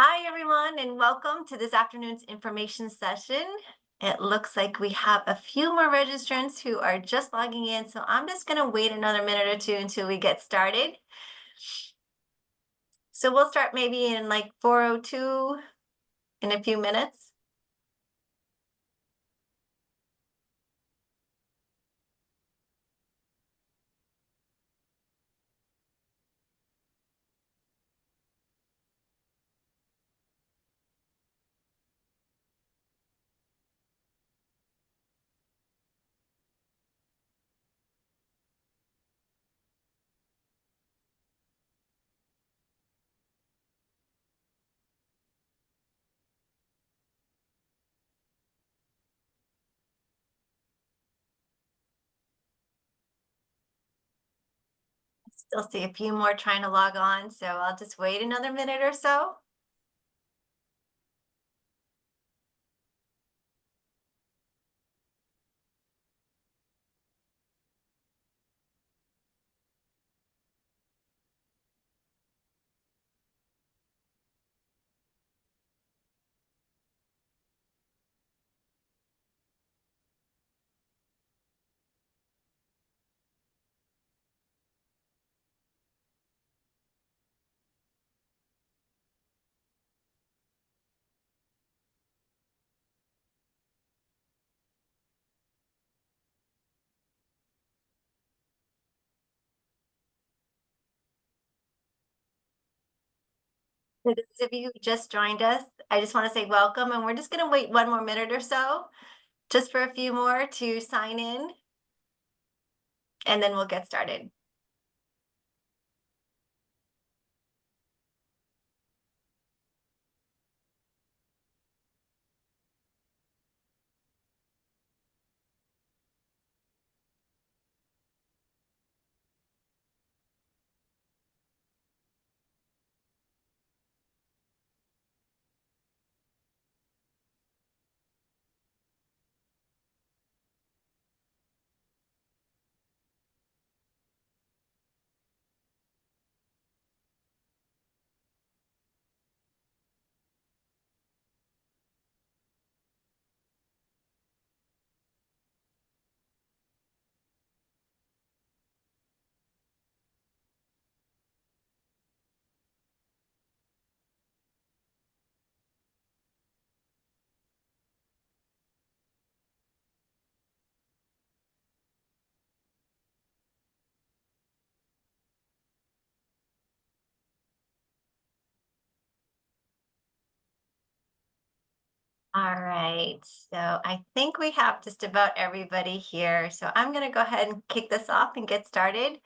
Hi, everyone, and welcome to this afternoon's information session. It looks like we have a few more registrants who are just logging in, so I'm just going to wait another minute or two until we get started. So we'll start maybe in like 4:02 in a few minutes. Still see a few more trying to log on, so I'll just wait another minute or so. For those of you who just joined us, I just want to say welcome, and we're just going to wait one more minute or so, just for a few more to sign in, and then we'll get started. All right, so I think we have just about everybody here. So I'm going to go ahead and kick this off and get started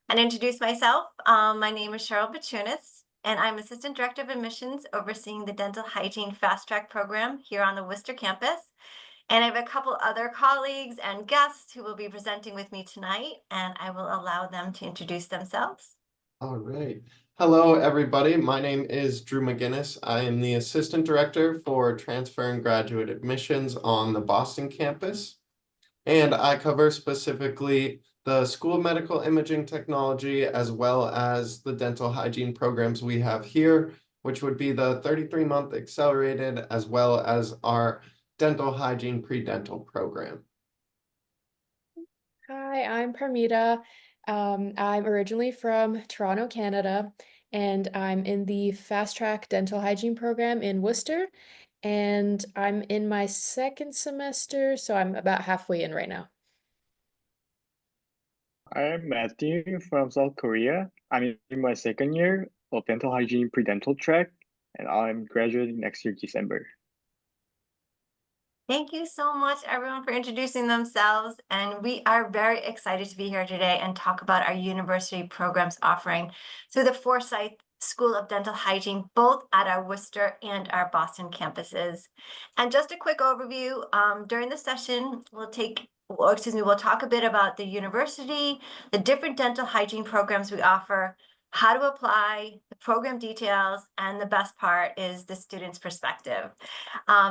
and introduce myself. My name is Cheryl Bachunas, and I'm Assistant Director of Admissions overseeing the Dental Hygiene Fast Track program here on the Worcester campus. And I have a couple other colleagues and guests who will be presenting with me tonight, and I will allow them to introduce themselves. All right. Hello, everybody. My name is Drew McGinnis. I am the Assistant Director for Transfer and Graduate Admissions on the Boston campus. And I cover specifically the School of Medical Imaging Technology as well as the dental hygiene programs we have here, which would be the 33-month accelerated as well as our dental hygiene pre-dental program. Hi, I'm Parmita. I'm originally from Toronto, Canada, and I'm in the Fast Track Dental Hygiene program in Worcester, and I'm in my second semester, so I'm about halfway in right now. I'm Matthew from South Korea. I'm in my second year of dental hygiene pre-dental track, and I'm graduating next year, December. Thank you so much, everyone, for introducing themselves. And we are very excited to be here today and talk about our university programs offering through the Forsyth School of Dental Hygiene, both at our Worcester and our Boston campuses. And just a quick overview, during the session, we'll talk a bit about the university, the different dental hygiene programs we offer, how to apply, the program details, and the best part is the student's perspective.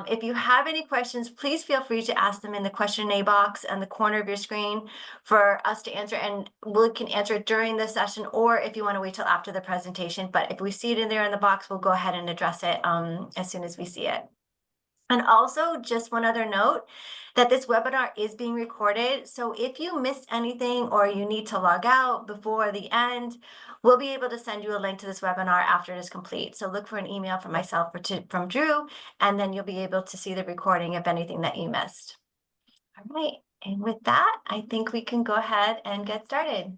If you have any questions, please feel free to ask them in the Q&A box on the corner of your screen for us to answer, and we can answer it during the session, or if you want to wait till after the presentation. But if we see it in there in the box, we'll go ahead and address it as soon as we see it. And also, just one other note, that this webinar is being recorded. So if you missed anything or you need to log out before the end, we'll be able to send you a link to this webinar after it is complete. So look for an email from myself or from Drew, and then you'll be able to see the recording of anything that you missed. All right, and with that, I think we can go ahead and get started.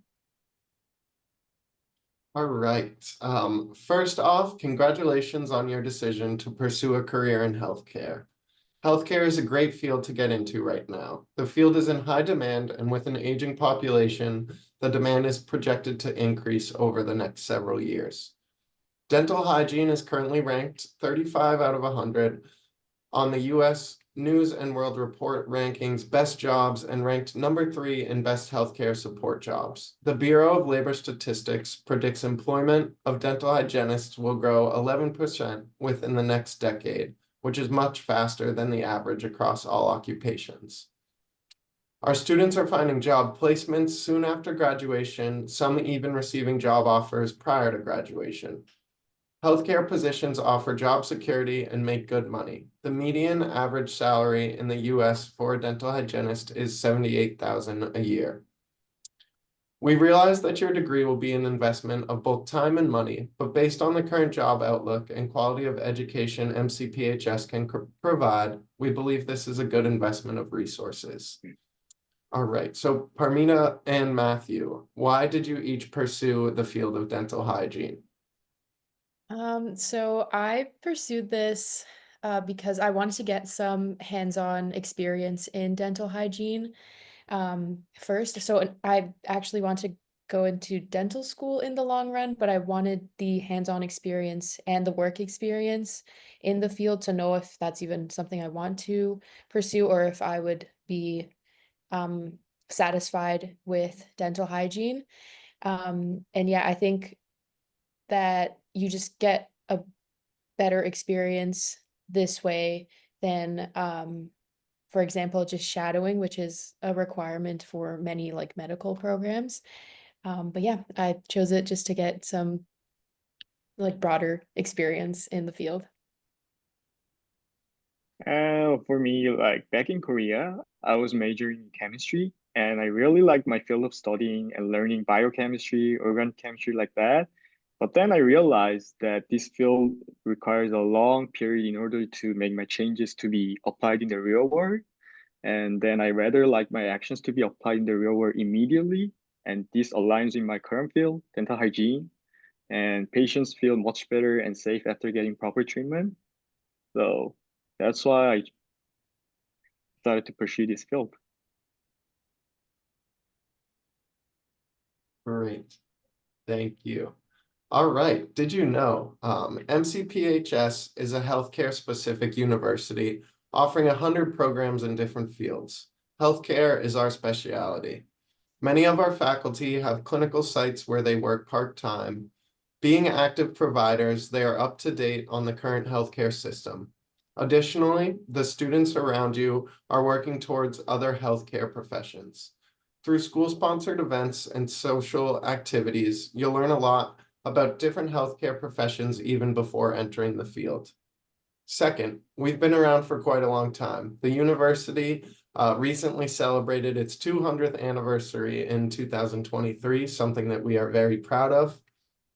All right. First off, congratulations on your decision to pursue a career in healthcare. Healthcare is a great field to get into right now. The field is in high demand, and with an aging population, the demand is projected to increase over the next several years. Dental hygiene is currently ranked 35 out of 100 on the US News and World Report rankings best jobs, and ranked number 3 in best healthcare support jobs. The Bureau of Labor Statistics predicts employment of dental hygienists will grow 11% within the next decade, which is much faster than the average across all occupations. Our students are finding job placements soon after graduation, some even receiving job offers prior to graduation. Healthcare positions offer job security and make good money. The median average salary in the US for a dental hygienist is $78,000 a year. We realize that your degree will be an investment of both time and money, but based on the current job outlook and quality of education MCPHS can provide, we believe this is a good investment of resources. All right, so Parmina and Matthew, why did you each pursue the field of dental hygiene? So I pursued this because I wanted to get some hands-on experience in dental hygiene first. So I actually want to go into dental school in the long run, but I wanted the hands-on experience and the work experience in the field to know if that's even something I want to pursue, or if I would be satisfied with dental hygiene. And yeah, I think that you just get a better experience this way than, for example, just shadowing, which is a requirement for many like medical programs. But yeah, I chose it just to get some like broader experience in the field. For me, like back in Korea, I was majoring in chemistry, and I really liked my field of studying and learning biochemistry, organic chemistry like that. But then I realized that this field requires a long period in order to make my changes to be applied in the real world. And then I rather like my actions to be applied in the real world immediately. And this aligns with my current field, dental hygiene, and patients feel much better and safe after getting proper treatment. So that's why I started to pursue this field. Great, thank you. All right, did you know MCPHS is a healthcare-specific university offering 100 programs in different fields. Healthcare is our specialty. Many of our faculty have clinical sites where they work part-time. Being active providers, they are up to date on the current healthcare system. Additionally, the students around you are working towards other healthcare professions. Through school-sponsored events and social activities, you'll learn a lot about different healthcare professions even before entering the field. Second, we've been around for quite a long time. The university recently celebrated its 200th anniversary in 2023, something that we are very proud of.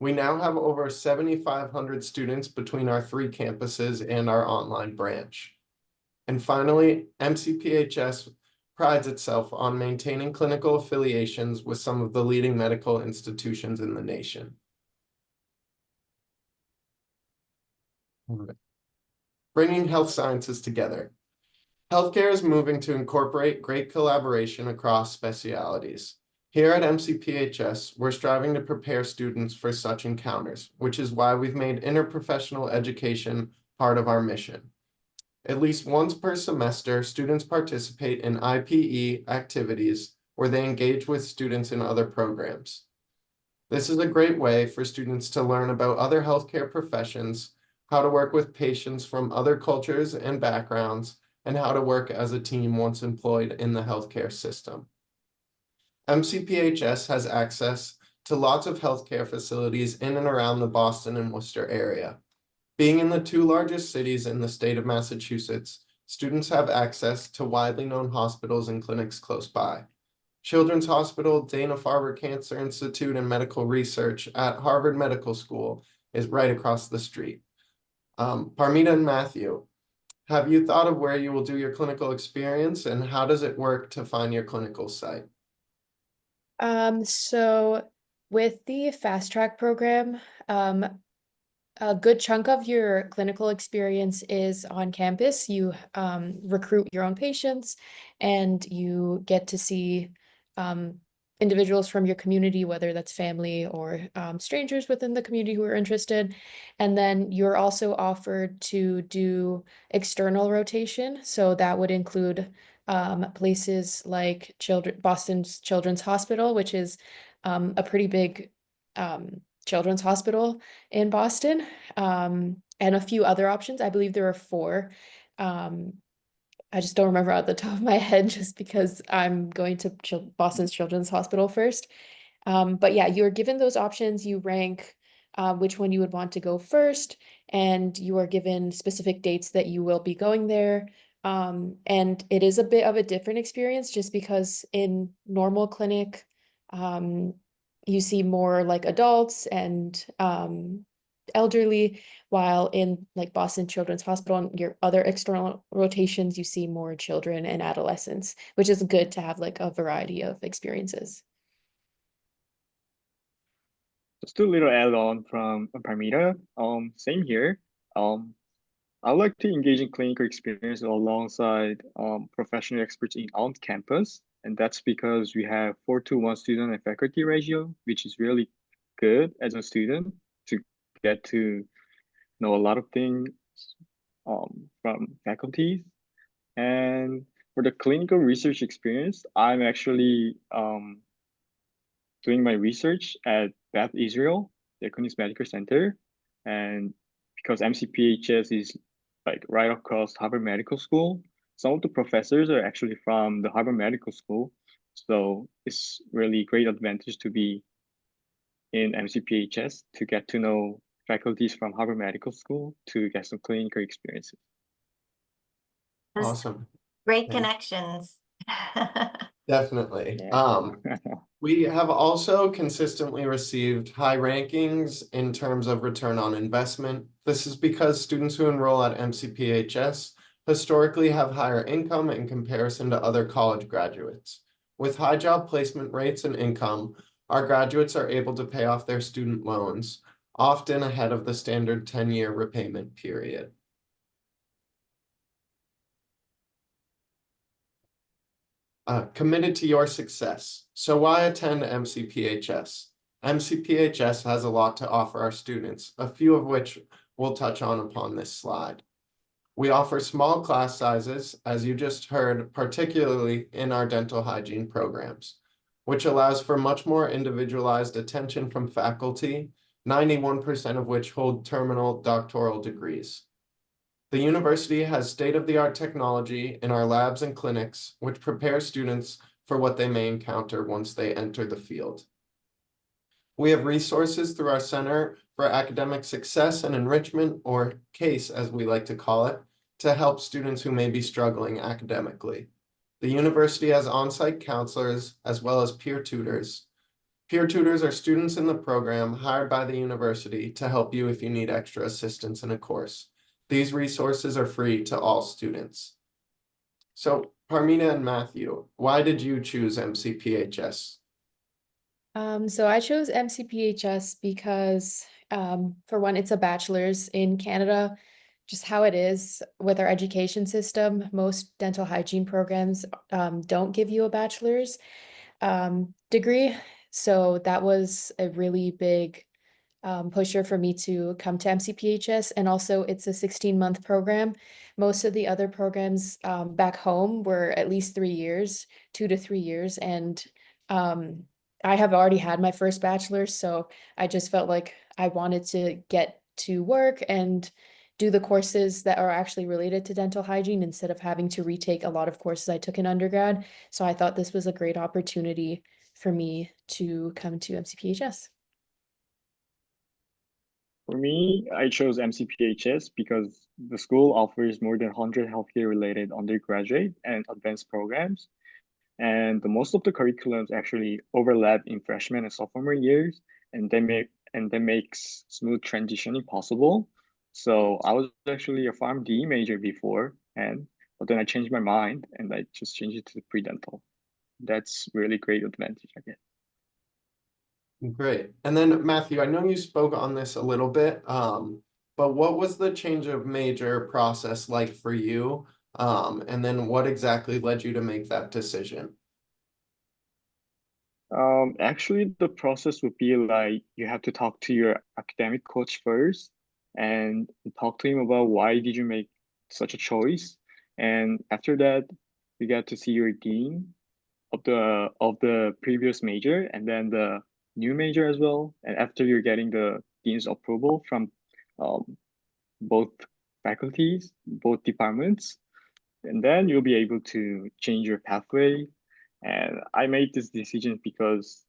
We now have over 7,500 students between our 3 campuses and our online branch. And finally, MCPHS prides itself on maintaining clinical affiliations with some of the leading medical institutions in the nation. Bringing health sciences together. Healthcare is moving to incorporate great collaboration across specialties. Here at MCPHS, we're striving to prepare students for such encounters, which is why we've made interprofessional education part of our mission. At least once per semester, students participate in IPE activities where they engage with students in other programs. This is a great way for students to learn about other healthcare professions, how to work with patients from other cultures and backgrounds, and how to work as a team once employed in the healthcare system. MCPHS has access to lots of healthcare facilities in and around the Boston and Worcester area. Being in the two largest cities in the state of Massachusetts, students have access to widely known hospitals and clinics close by. Children's Hospital, Dana-Farber Cancer Institute, and Medical Research at Harvard Medical School is right across the street. Parmita and Matthew, have you thought of where you will do your clinical experience, and how does it work to find your clinical site? So with the fast track program, a good chunk of your clinical experience is on campus. You recruit your own patients and you get to see individuals from your community, whether that's family or strangers within the community who are interested. And then you're also offered to do external rotation. So that would include places like Boston's Children's Hospital, which is a pretty big children's hospital in Boston, and a few other options. I believe there are four. I just don't remember at the top of my head just because I'm going to Boston's Children's Hospital first. But yeah, you're given those options. You rank which one you would want to go first, and you are given specific dates that you will be going there. And it is a bit of a different experience just because in normal clinic, you see more like adults and elderly, while in like Boston Children's Hospital and your other external rotations, you see more children and adolescents, which is good to have like a variety of experiences. Just a little add-on from Parmita. Same here. I like to engage in clinical experience alongside professional experts in on campus, and that's because we have 4:1 student and faculty ratio, which is really good as a student to get to know a lot of things from faculties. And for the clinical research experience, I'm actually doing my research at Beth Israel, the Kunis Medical Center. And because MCPHS is like right across Harvard Medical School, some of the professors are actually from the Harvard Medical School. So it's really great advantage to be in MCPHS to get to know faculties from Harvard Medical School to get some clinical experiences. Those Awesome. great Thank- connections. Definitely. Yeah. We have also consistently received high rankings in terms of return on investment. This is because students who enroll at MCPHS historically have higher income in comparison to other college graduates. With high job placement rates and income, our graduates are able to pay off their student loans, often ahead of the standard 10-year repayment period. Committed to your success. So why attend MCPHS? MCPHS has a lot to offer our students, a few of which we'll touch on upon this slide. We offer small class sizes, as you just heard, particularly in our dental hygiene programs, which allows for much more individualized attention from faculty, 91% of which hold terminal doctoral degrees. The university has state-of-the-art technology in our labs and clinics, which prepare students for what they may encounter once they enter the field. We have resources through our Center for Academic Success and Enrichment, or CASE as we like to call it, to help students who may be struggling academically. The university has on-site counselors as well as peer tutors. Peer tutors are students in the program hired by the university to help you if you need extra assistance in a course. These resources are free to all students. So, Parmina and Matthew, why did you choose MCPHS? So I chose MCPHS because, for one, it's a bachelor's in Canada. Just how it is with our education system, most dental hygiene programs don't give you a bachelor's degree. So that was a really big pusher for me to come to MCPHS. And also, it's a 16-month program. Most of the other programs back home were at least 3 years, 2 to 3 years. And I have already had my first bachelor's, so I just felt like I wanted to get to work and do the courses that are actually related to dental hygiene instead of having to retake a lot of courses I took in undergrad. So I thought this was a great opportunity for me to come to MCPHS. For me, I chose MCPHS because the school offers more than 100 healthcare related undergraduate and advanced programs. And the most of the curriculums actually overlap in freshman and sophomore years, and that makes smooth transitioning possible. So I was actually a PharmD major before, and but then I changed my mind and I just changed it to pre-dental. That's really great advantage, I guess. Great. And then Matthew, I know you spoke on this a little bit, but what was the change of major process like for you? And then what exactly led you to make that decision? Actually, the process would be like you have to talk to your academic coach first and talk to him about why did you make such a choice. And after that, you get to see your dean of the previous major and then the new major as well. And after you're getting the dean's approval from um, both faculties, both departments, and then you'll be able to change your pathway. And I made this decision because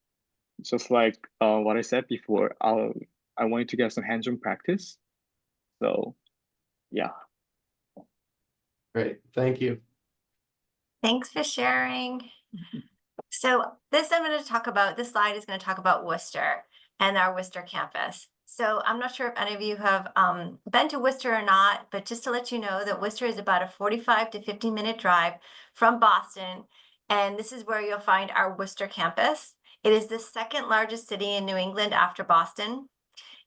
just like what I said before, I wanted to get some hands-on practice. So yeah. Great, thank you. Thanks for sharing. So this this slide is going to talk about Worcester and our Worcester campus. So I'm not sure if any of you have been to Worcester or not, but just to let you know that Worcester is about a 45 to 50-minute drive from Boston. And this is where you'll find our Worcester campus. It is the second largest city in New England after Boston.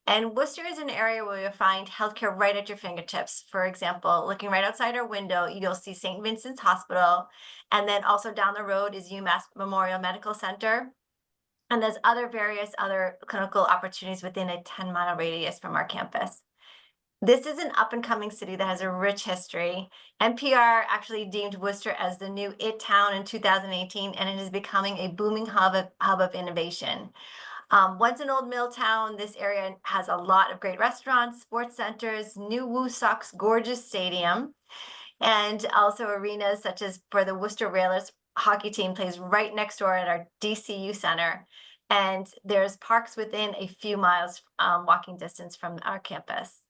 And Worcester is an area where you'll find healthcare right at your fingertips. For example, looking right outside our window, you'll see St. Vincent's Hospital. And then also down the road is UMass Memorial Medical Center. And there's various other clinical opportunities within a 10-mile radius from our campus. This is an up-and-coming city that has a rich history. NPR actually deemed Worcester as the new IT town in 2018, and it is becoming a booming hub of innovation. Once an old mill town, this area has a lot of great restaurants, sports centers, new Woo Sox gorgeous stadium, and also arenas such as for the Worcester Railers hockey team plays right next door at our DCU Center. And there's parks within a few miles walking distance from our campus.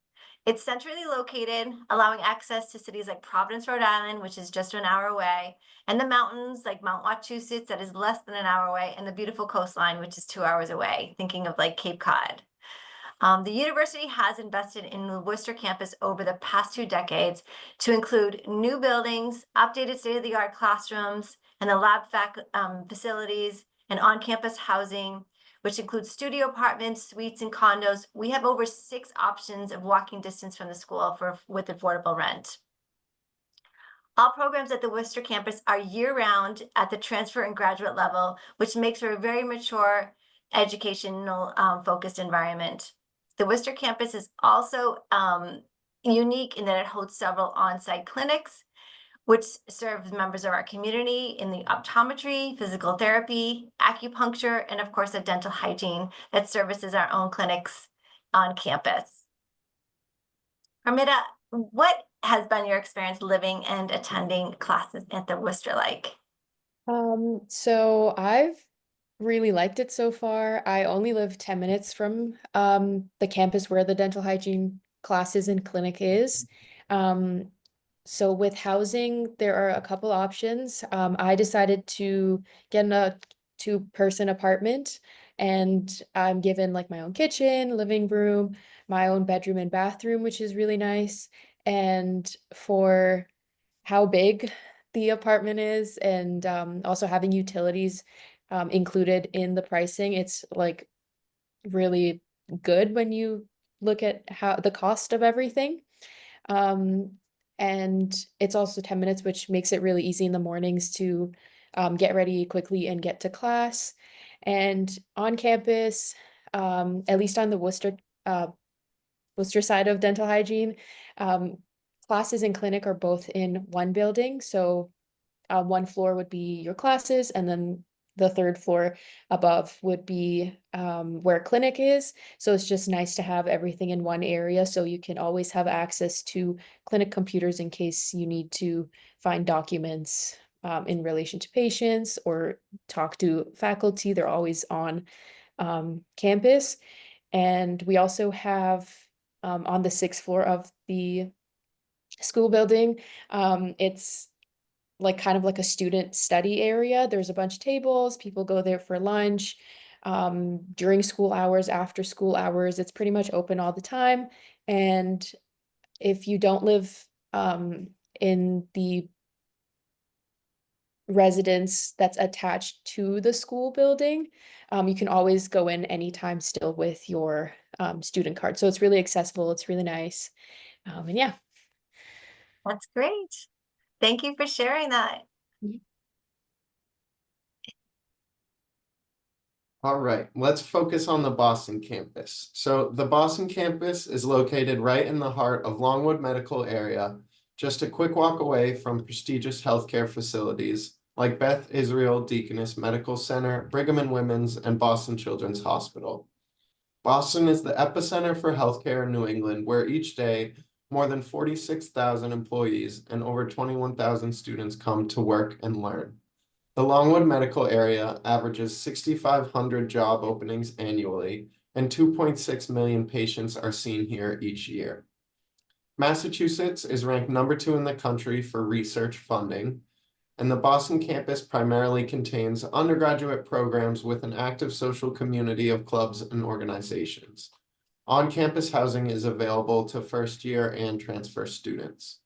It's centrally located, allowing access to cities like Providence, Rhode Island, which is just an hour away, and the mountains like Mount Wachusett, that is less than an hour away, and the beautiful coastline, which is 2 hours away, thinking of like Cape Cod. The university has invested in the Worcester campus over the past 2 decades to include new buildings, updated state-of-the-art classrooms, and the lab facilities, and on-campus housing, which includes studio apartments, suites, and condos. We have over 6 options of walking distance from the school with affordable rent. All programs at the Worcester campus are year-round at the transfer and graduate level, which makes for a very mature, educational focused environment. The Worcester campus is also unique in that it holds several on-site clinics, which serve members of our community in the optometry, physical therapy, acupuncture, and of course, a dental hygiene that services our own clinics on campus. Armida, what has been your experience living and attending classes at the Worcester like? So I've really liked it so far. I only live 10 minutes from the campus where the dental hygiene classes and clinic is. So with housing, there are a couple options. I decided to get in a two-person apartment, and I'm given like my own kitchen, living room, my own bedroom and bathroom, which is really nice. And for how big the apartment is, and also having utilities included in the pricing, it's like really good when you look at how the cost of everything. Um, and it's also 10 minutes, which makes it really easy in the mornings to get ready quickly and get to class. And on campus, at least on the Worcester side of dental hygiene, um, classes and clinic are both in one building. So one floor would be your classes, and then the third floor above would be where clinic is. So it's just nice to have everything in one area so you can always have access to clinic computers in case you need to find documents in relation to patients or talk to faculty. They're always on campus. And we also have on the sixth floor of the school building, it's like kind of like a student study area. There's a bunch of tables, people go there for lunch, during school hours, after school hours. It's pretty much open all the time. And if you don't live in the residence that's attached to the school building, you can always go in anytime still with your student card. So it's really accessible, it's really nice. And yeah. That's great. Thank you for sharing that. All right, let's focus on the Boston campus. So the Boston campus is located right in the heart of Longwood Medical Area, just a quick walk away from prestigious healthcare facilities like Beth Israel Deaconess Medical Center, Brigham and Women's, and Boston Children's Hospital. Boston is the epicenter for healthcare in New England, where each day more than 46,000 employees and over 21,000 students come to work and learn. The Longwood Medical Area averages 6,500 job openings annually, and 2.6 million patients are seen here each year. Massachusetts is ranked #2 in the country for research funding, and the Boston campus primarily contains undergraduate programs with an active social community of clubs and organizations. On-campus housing is available to first-year and transfer students.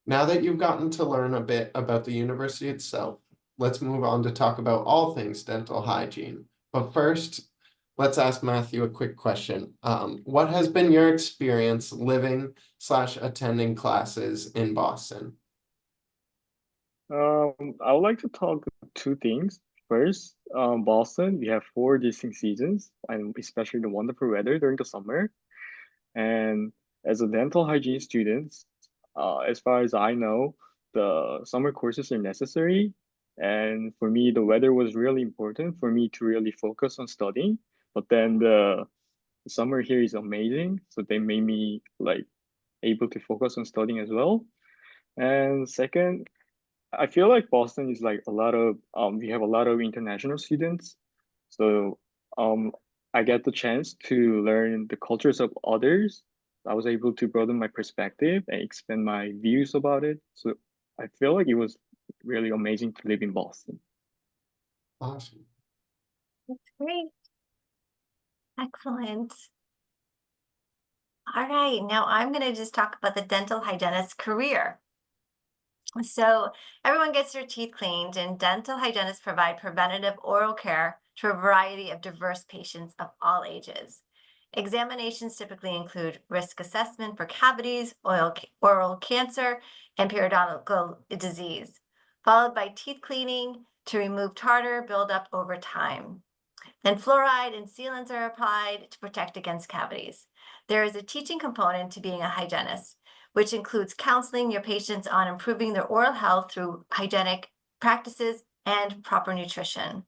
Now that you've gotten to learn a bit about the university itself, let's move on to talk about all things dental hygiene. But first, let's ask Matthew a quick question. What has been your experience living/attending classes in Boston? I would like to talk two things. First, Boston, we have 4 distinct seasons, and especially the wonderful weather during the summer. And as a dental hygiene student, as far as I know, the summer courses are necessary. And for me, the weather was really important for me to really focus on studying. But then the summer here is amazing, so they made me like able to focus on studying as well. And second, I feel like Boston is like a lot of we have a lot of international students. So I get the chance to learn the cultures of others. I was able to broaden my perspective and expand my views about it. So I feel like it was really amazing to live in Boston. Awesome. That's great. Excellent. All right, now I'm going to just talk about the dental hygienist career. So everyone gets their teeth cleaned, and dental hygienists provide preventative oral care to a variety of diverse patients of all ages. Examinations typically include risk assessment for cavities, oral cancer, and periodontal disease, followed by teeth cleaning to remove tartar buildup over time. Then fluoride and sealants are applied to protect against cavities. There is a teaching component to being a hygienist, which includes counseling your patients on improving their oral health through hygienic practices and proper nutrition.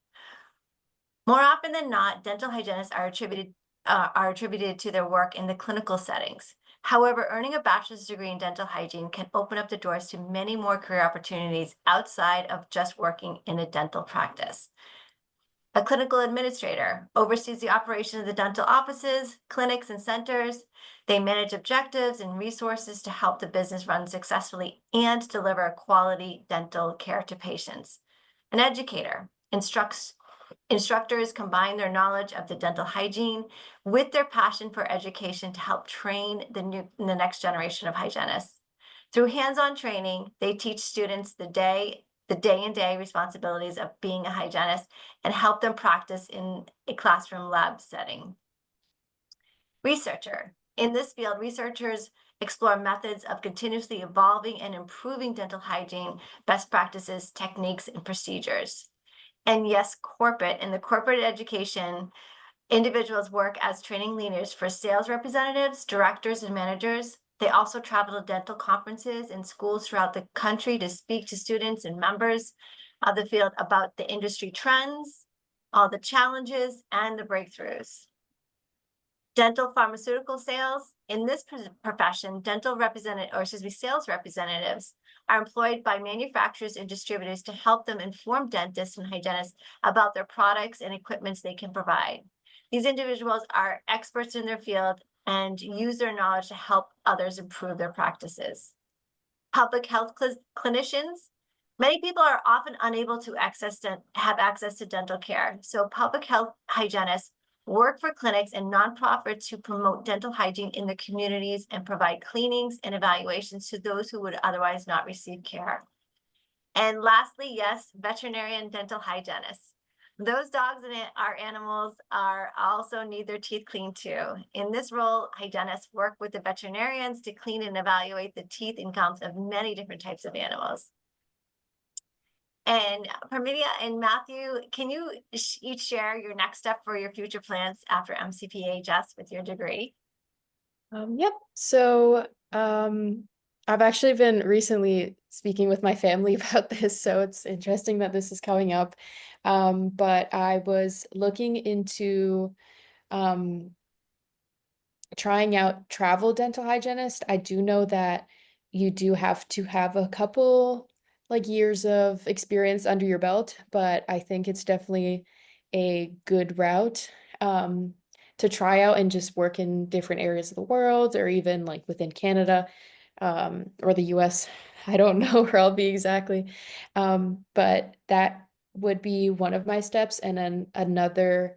More often than not, dental hygienists are attributed to their work in the clinical settings. However, earning a bachelor's degree in dental hygiene can open up the doors to many more career opportunities outside of just working in a dental practice. A clinical administrator oversees the operation of the dental offices, clinics, and centers. They manage objectives and resources to help the business run successfully and deliver quality dental care to patients. An educator instructors combine their knowledge of the dental hygiene with their passion for education to help train the next generation of hygienists. Through hands-on training, they teach students the day-and-day responsibilities of being a hygienist and help them practice in a classroom lab setting. Researcher. In this field, researchers explore methods of continuously evolving and improving dental hygiene, best practices, techniques, and procedures. And yes, corporate. In the corporate education, individuals work as training leaders for sales representatives, directors, and managers. They also travel to dental conferences in schools throughout the country to speak to students and members. of the field about the industry trends, all the challenges, and the breakthroughs. Dental pharmaceutical sales. In this profession, sales representatives are employed by manufacturers and distributors to help them inform dentists and hygienists about their products and equipments they can provide. These individuals are experts in their field and use their knowledge to help others improve their practices. Public health clinicians. Many people are often unable to have access to dental care. So public health hygienists work for clinics and nonprofits to promote dental hygiene in the communities and provide cleanings and evaluations to those who would otherwise not receive care. And lastly, yes, veterinarian dental hygienists. Those dogs and our animals also need their teeth cleaned too. In this role, hygienists work with the veterinarians to clean and evaluate the teeth and gums of many different types of animals. And Parmidia and Matthew, can you each share your next step for your future plans after MCPHS with your degree? Yep. So I've actually been recently speaking with my family about this, so it's interesting that this is coming up. But I was looking into trying out travel dental hygienist. I do know that you do have to have a couple like years of experience under your belt, but I think it's definitely a good route to try out and just work in different areas of the world or even like within Canada or the US. I don't know where I'll be exactly. But that would be one of my steps. And then another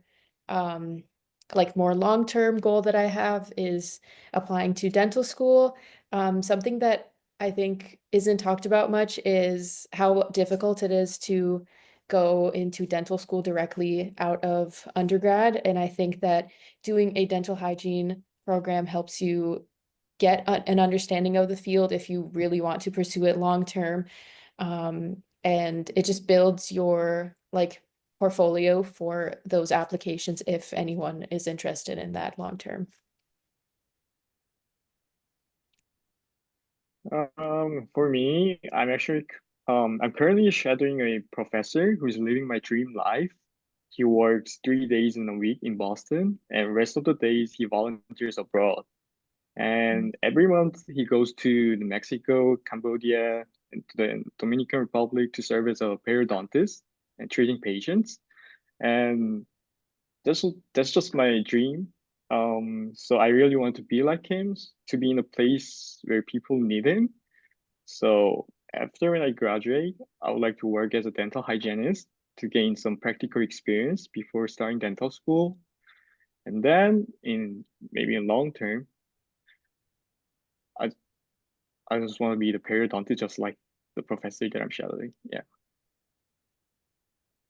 like more long-term goal that I have is applying to dental school. Something that I think isn't talked about much is how difficult it is to go into dental school directly out of undergrad. And I think that doing a dental hygiene program helps you get an understanding of the field if you really want to pursue it long term. And it just builds your like portfolio for those applications if anyone is interested in that long term. For me, I'm currently shadowing a professor who's living my dream life. He works 3 days in a week in Boston, and rest of the days he volunteers abroad. And every month he goes to Mexico, Cambodia, and to the Dominican Republic to serve as a periodontist and treating patients. And that's just my dream. So I really want to be like him, to be in a place where people need him. So after when I graduate, I would like to work as a dental hygienist to gain some practical experience before starting dental school. And then maybe in long term, I I just want to be the periodontist just like the professor that I'm shadowing. Yeah.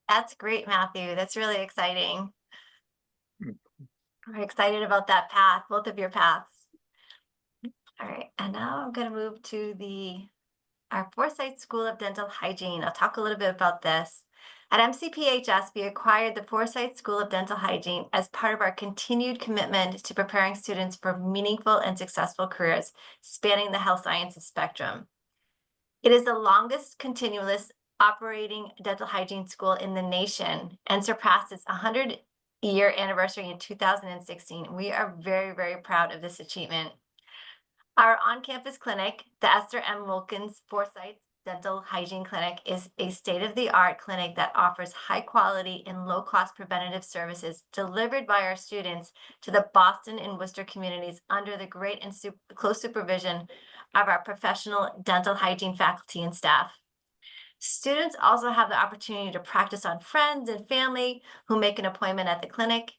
That's great, Matthew. That's really exciting. Mm. We're excited about that path, both of your paths. All right, and now I'm going to move to our Forsyth School of Dental Hygiene. I'll talk a little bit about this. At MCPHS, we acquired the Forsyth School of Dental Hygiene as part of our continued commitment to preparing students for meaningful and successful careers spanning the health sciences spectrum. It is the longest continuous operating dental hygiene school in the nation and surpassed its 100-year anniversary in 2016. We are very, very proud of this achievement. Our on-campus clinic, the Esther M. Wilkins Forsyth Dental Hygiene Clinic, is a state-of-the-art clinic that offers high-quality and low-cost preventative services delivered by our students to the Boston and Worcester communities under the great and close supervision of our professional dental hygiene faculty and staff. Students also have the opportunity to practice on friends and family who make an appointment at the clinic.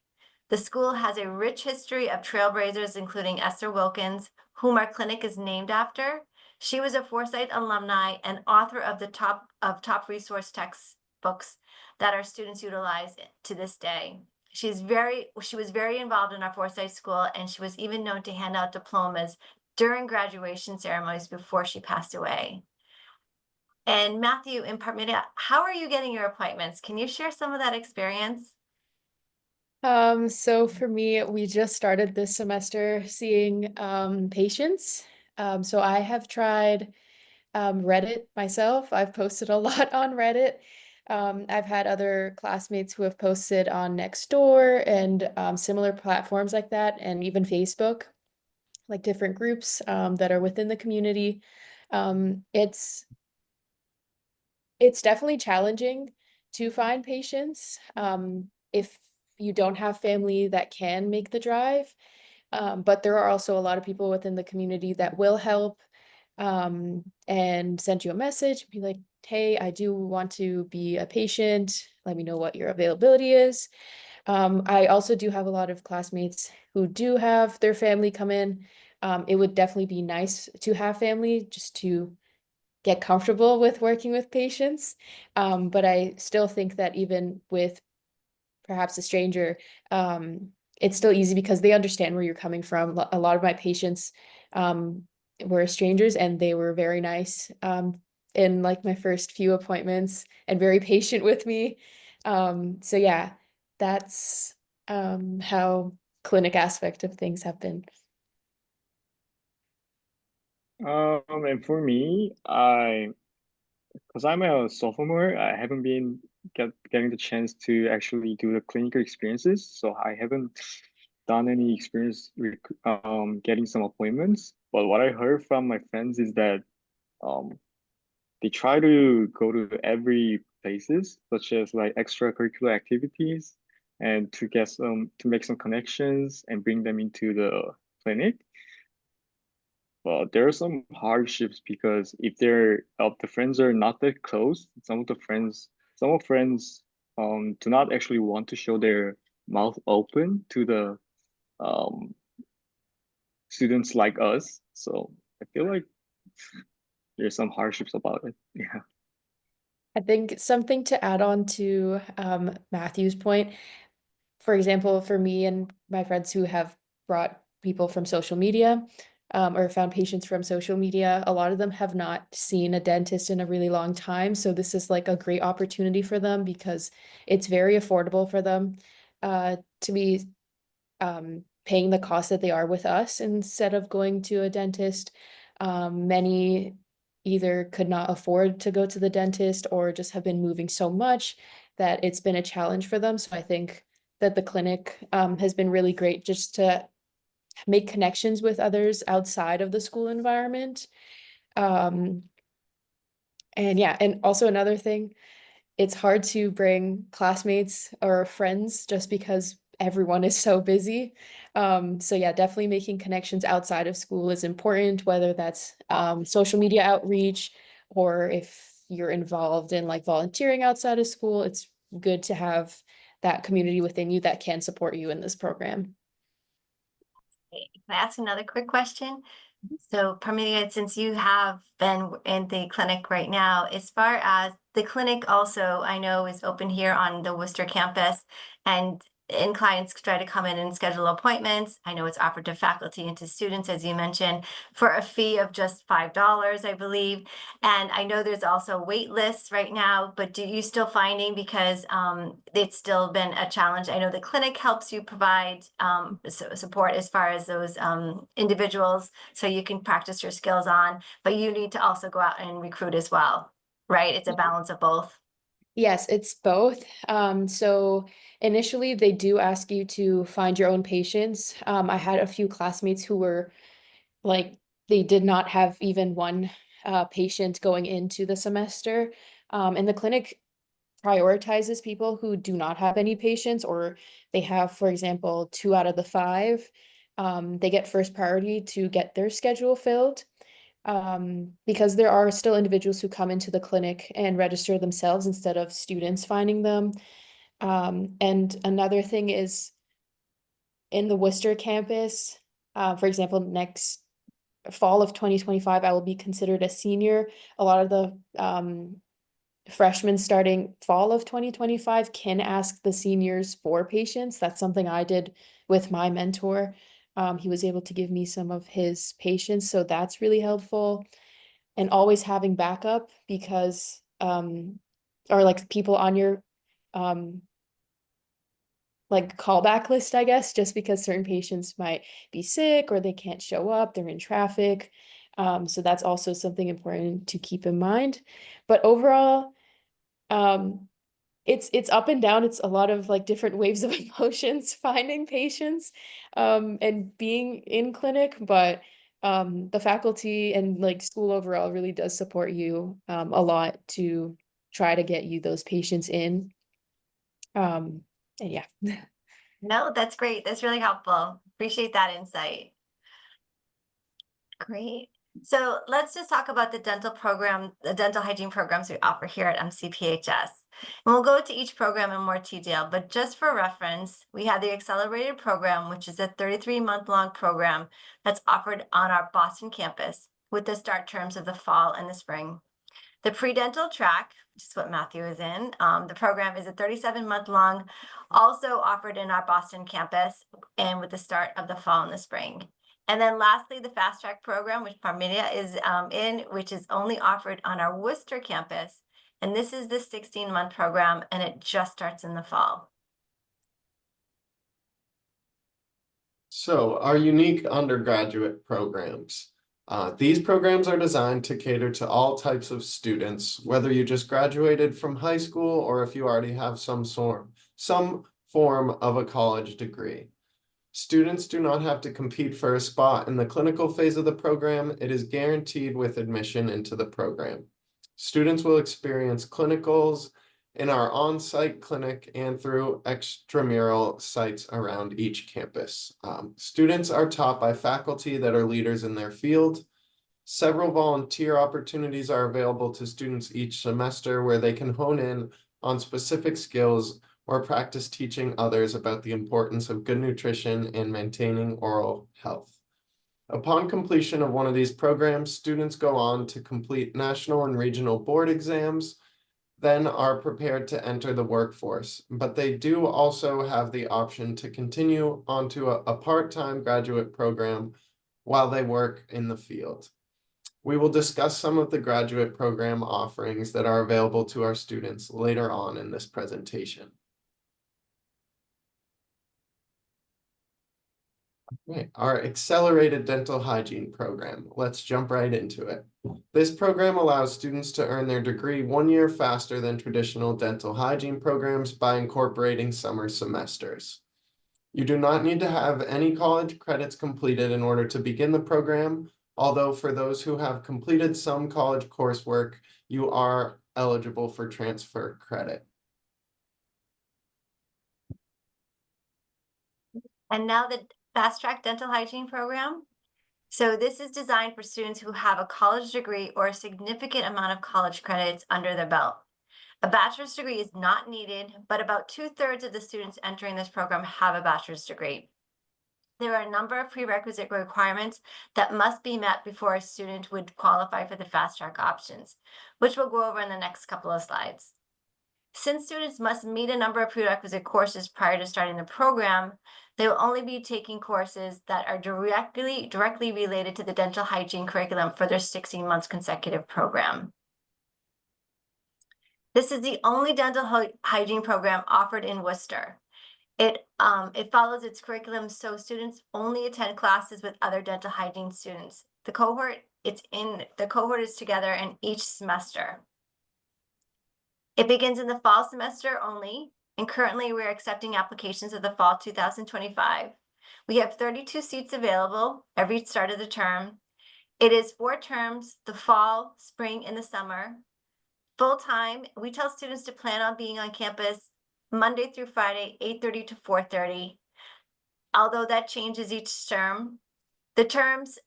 The school has a rich history of trailblazers, including Esther Wilkins, whom our clinic is named after. She was a Forsyth alumni and author of the top resource textbooks that our students utilize to this day. She was very involved in our Forsyth School, and she was even known to hand out diplomas during graduation ceremonies before she passed away. And Matthew and Parmidia, how are you getting your appointments? Can you share some of that experience? So for me, we just started this semester seeing patients. So I have tried Reddit myself. I've posted a lot on Reddit. I've had other classmates who have posted on Nextdoor and similar platforms like that, and even Facebook, like different groups that are within the community. It's definitely challenging to find patients if you don't have family that can make the drive. But there are also a lot of people within the community that will help and send you a message, be like, hey, I do want to be a patient. Let me know what your availability is. I also do have a lot of classmates who do have their family come in. It would definitely be nice to have family just to get comfortable with working with patients. But I still think that even with perhaps a stranger, it's still easy because they understand where you're coming from. A lot of my patients were strangers and they were very nice in like my first few appointments and very patient with me. So yeah, that's how clinic aspect of things have been. And for me, because I'm a sophomore, I haven't been getting the chance to actually do the clinical experiences, so I haven't done any experience with getting some appointments. But what I heard from my friends is that um they try to go to every places, such as like extracurricular activities, and to make some connections and bring them into the clinic. But there are some hardships because if the friends are not that close, some of friends do not actually want to show their mouth open to the um students like us. So I feel like there's some hardships about it. Yeah. I think something to add on to Matthew's point, for example, for me and my friends who have brought people from social media or found patients from social media, a lot of them have not seen a dentist in a really long time. So this is like a great opportunity for them because it's very affordable for them to be paying the cost that they are with us instead of going to a dentist. Many either could not afford to go to the dentist or just have been moving so much that it's been a challenge for them. So I think that the clinic has been really great just to make connections with others outside of the school environment. Um, and yeah, and also another thing, it's hard to bring classmates or friends just because everyone is so busy. So yeah, definitely making connections outside of school is important, whether that's social media outreach or if you're involved in like volunteering outside of school, it's good to have that community within you that can support you in this program. Can I ask another quick question? So, Parmelia, since you have been in the clinic right now, as far as the clinic also, I know is open here on the Worcester campus, and clients try to come in and schedule appointments. I know it's offered to faculty and to students, as you mentioned, for a fee of just $5, I believe. And I know there's also wait lists right now, but do you still finding, because it's still been a challenge? I know the clinic helps you provide support as far as those individuals, so you can practice your skills on, but you need to also go out and recruit as well, right? It's a balance of both. Yes, it's both. So initially they do ask you to find your own patients. I had a few classmates who were like, they did not have even one patient going into the semester. And the clinic prioritizes people who do not have any patients, or they have, for example, 2 out of the 5. They get first priority to get their schedule filled because there are still individuals who come into the clinic and register themselves instead of students finding them. And another thing is in the Worcester campus, for example, next fall of 2025, I will be considered a senior. A lot of the freshmen starting fall of 2025 can ask the seniors for patients. That's something I did with my mentor. He was able to give me some of his patients, so that's really helpful. And always having backup because or like people on your um like callback list, I guess, just because certain patients might be sick or they can't show up, they're in traffic. So that's also something important to keep in mind. But overall, it's up and down. It's a lot of like different waves of emotions finding patients and being in clinic, but the faculty and like school overall really does support you a lot to try to get you those patients in. And yeah. No, that's great. That's really helpful. Appreciate that insight. Great. So let's just talk about the dental program, the dental hygiene programs we offer here at MCPHS. And we'll go to each program in more detail, but just for reference, we have the accelerated program, which is a 33-month-long program that's offered on our Boston campus with the start terms of the fall and the spring. The pre-dental track, which is what Matthew is in, the program is a 37-month-long, also offered in our Boston campus and with the start of the fall and the spring. And then lastly, the fast track program, which Parmelia is in, which is only offered on our Worcester campus. And this is the 16-month program, and it just starts in the fall. So our unique undergraduate programs. These programs are designed to cater to all types of students, whether you just graduated from high school or if you already have some form of a college degree. Students do not have to compete for a spot in the clinical phase of the program. It is guaranteed with admission into the program. Students will experience clinicals in our on-site clinic and through extramural sites around each campus. Students are taught by faculty that are leaders in their field. Several volunteer opportunities are available to students each semester where they can hone in on specific skills or practice teaching others about the importance of good nutrition and maintaining oral health. Upon completion of one of these programs, students go on to complete national and regional board exams, then are prepared to enter the workforce, but they do also have the option to continue onto a part-time graduate program while they work in the field. We will discuss some of the graduate program offerings that are available to our students later on in this presentation. Right, our accelerated dental hygiene program. Let's jump right into it. This program allows students to earn their degree 1 year faster than traditional dental hygiene programs by incorporating summer semesters. You do not need to have any college credits completed in order to begin the program, although for those who have completed some college coursework, you are eligible for transfer credit. And now the fast track dental hygiene program. So this is designed for students who have a college degree or a significant amount of college credits under their belt. A bachelor's degree is not needed, but about 2/3 of the students entering this program have a bachelor's degree. There are a number of prerequisite requirements that must be met before a student would qualify for the fast track options, which we'll go over in the next couple of slides. Since students must meet a number of prerequisite courses prior to starting the program, they will only be taking courses that are directly related to the dental hygiene curriculum for their 16 months consecutive program. This is the only dental hygiene program offered in Worcester. It follows its curriculum, so students only attend classes with other dental hygiene students. The cohort is together in each semester. It begins in the fall semester only, and currently we're accepting applications of the fall 2025. We have 32 seats available every start of the term. It is 4 terms, the fall, spring, and the summer. Full-time, we tell students to plan on being on campus Monday through Friday, 8:30 to 4:30. Although that changes each term. The terms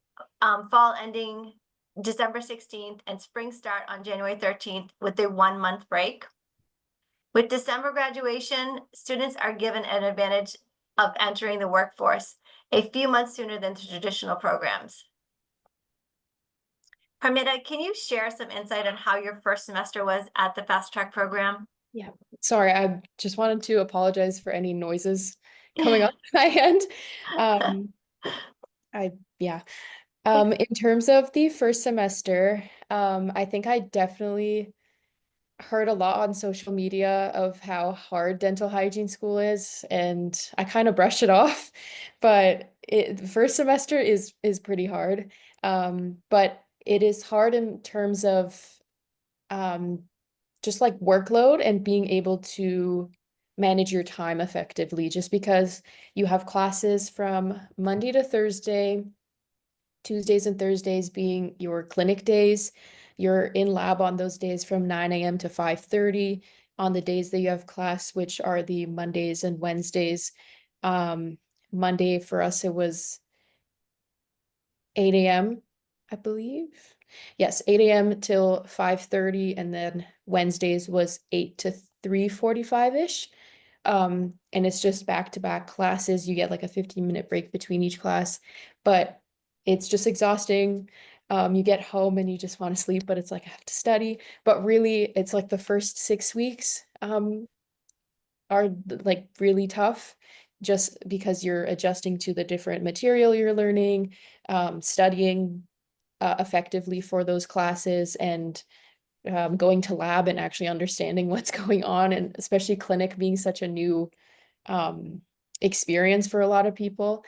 fall ending December 16th and spring start on January 13th with a 1-month break. With December graduation, students are given an advantage of entering the workforce a few months sooner than the traditional programs. Parmita, can you share some insight on how your first semester was at the fast track program? Yeah, sorry, I just wanted to apologize for any noises coming on my end. In terms of the first semester, I think I definitely heard a lot on social media of how hard dental hygiene school is, and I kind of brushed it off. But the first semester is pretty hard. But it is hard in terms of just like workload and being able to manage your time effectively, just because you have classes from Monday to Thursday, Tuesdays and Thursdays being your clinic days. You're in lab on those days from 9 a.m. to 5:30 on the days that you have class, which are the Mondays and Wednesdays. Um, Monday for us, it was 8 a.m., I believe. Yes, 8 a.m. till 5:30, and then Wednesdays was 8 to 3:45-ish. And it's just back-to-back classes. You get like a 15-minute break between each class, but it's just exhausting. You get home and you just want to sleep, but it's like I have to study. But really, it's like the first 6 weeks are like really tough just because you're adjusting to the different material you're learning, studying effectively for those classes, and going to lab and actually understanding what's going on, and especially clinic being such a new um, experience for a lot of people.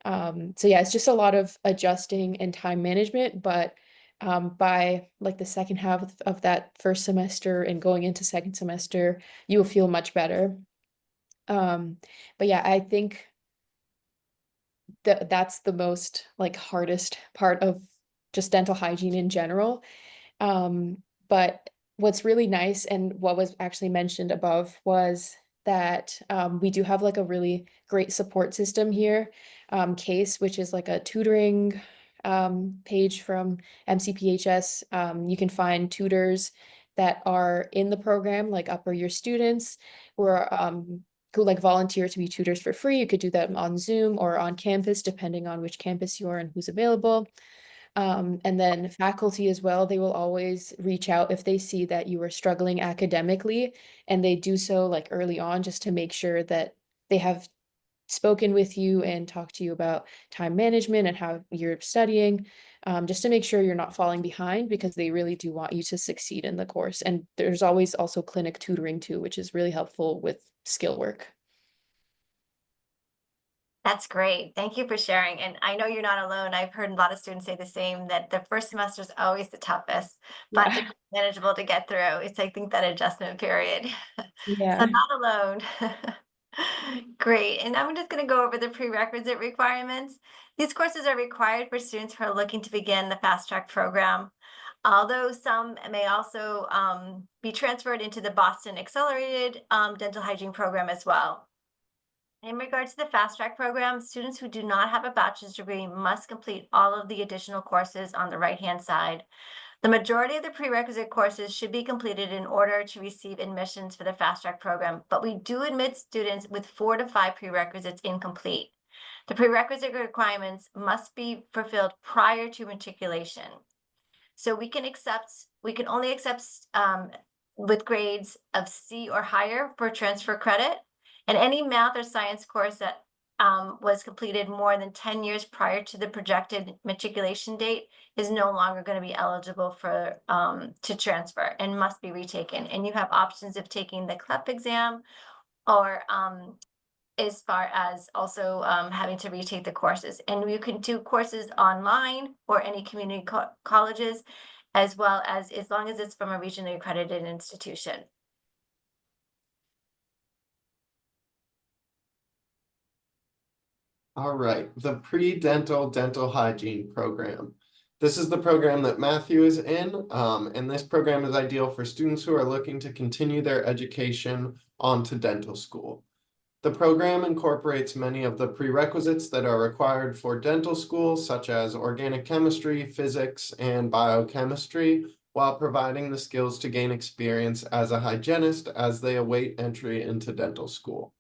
So yeah, it's just a lot of adjusting and time management, but by like the second half of that first semester and going into second semester, you will feel much better. Um, but yeah, I think that's the most like hardest part of just dental hygiene in general. Um, but what's really nice and what was actually mentioned above was that we do have like a really great support system here. CASE, which is like a tutoring page from MCPHS. You can find tutors that are in the program, like upper year students who are who like volunteer to be tutors for free. You could do that on Zoom or on campus, depending on which campus you are and who's available. And then faculty as well, they will always reach out if they see that you are struggling academically, and they do so like early on just to make sure that they have spoken with you and talked to you about time management and how you're studying, just to make sure you're not falling behind, because they really do want you to succeed in the course. And there's always also clinic tutoring too, which is really helpful with skill work. That's great. Thank you for sharing. And I know you're not alone. I've heard a lot of students say the same, that the first semester is always the toughest, but Yeah. it's manageable to get through. It's, I think, that adjustment period. So Yeah. not alone. Great. And I'm just going to go over the prerequisite requirements. These courses are required for students who are looking to begin the fast track program. Although some may also be transferred into the Boston Accelerated Dental Hygiene program as well. In regards to the fast track program, students who do not have a bachelor's degree must complete all of the additional courses on the right-hand side. The majority of the prerequisite courses should be completed in order to receive admissions for the fast track program, but we do admit students with 4 to 5 prerequisites incomplete. The prerequisite requirements must be fulfilled prior to matriculation. So we can only accept with grades of C or higher for transfer credit, and any math or science course that was completed more than 10 years prior to the projected matriculation date is no longer going to be eligible for to transfer and must be retaken. And you have options of taking the CLEP exam, or as far as also having to retake the courses. And you can do courses online or any community colleges, as well as long as it's from a regionally accredited institution. All right, the pre-dental dental hygiene program. This is the program that Matthew is in, and this program is ideal for students who are looking to continue their education onto dental school. The program incorporates many of the prerequisites that are required for dental school, such as organic chemistry, physics, and biochemistry, while providing the skills to gain experience as a hygienist as they await entry into dental school.